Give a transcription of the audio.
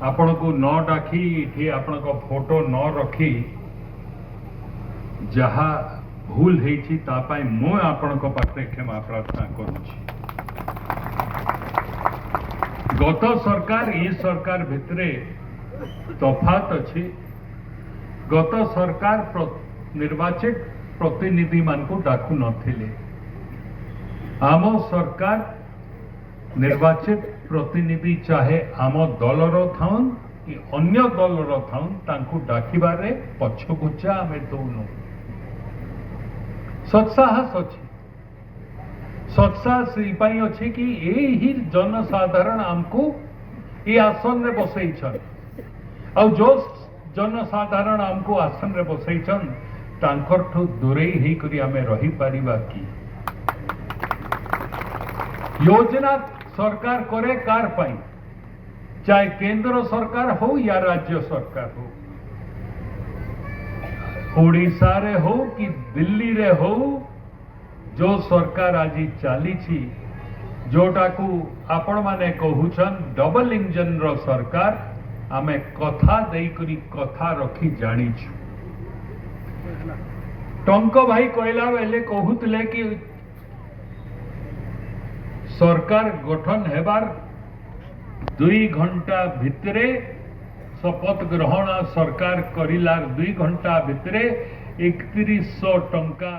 आपण को न डाकी इठी आपण को फोटो न रखी जहा भूल हेछि ता पाई मु आपण को पाखे क्षमा प्रार्थना करूछि। गत सरकार ई सरकार भितरे तफात अछि। गत सरकार निर्वाचित प्रतिनिधि मान को डाकू नथिले। आम सरकार निर्वाचित प्रतिनिधि चाहे आम दलर थाउन कि अन्य दलर थाउन तांकू डाकिबारे पछगुचा आमे दौनु। सत्साहस अच्छी सत्साहस इपाई अच्छी कि यही जनसाधारण आमको ये आसन रे बसैछन आ जो जनसाधारण आमको आसन रे बसैछन तांकर ठू दूरे ही करी आमे रही परिबा की योजना सरकार करे कार पाई चाहे केंद्र सरकार हो या राज्य सरकार हो ओडिशा रे हो कि दिल्ली रे हो जो सरकार आज चली जोटा को आपण माने कहूछन डबल इंजन रो सरकार आमे कथा देई करी कथा रखी जानी छु। टंक भाई कहला बेले कहूतले कि सरकार गठन हेबार 2 घंटा भितरे शपथ ग्रहण सरकार करिलार 2 घंटा भितरे 3100 टंका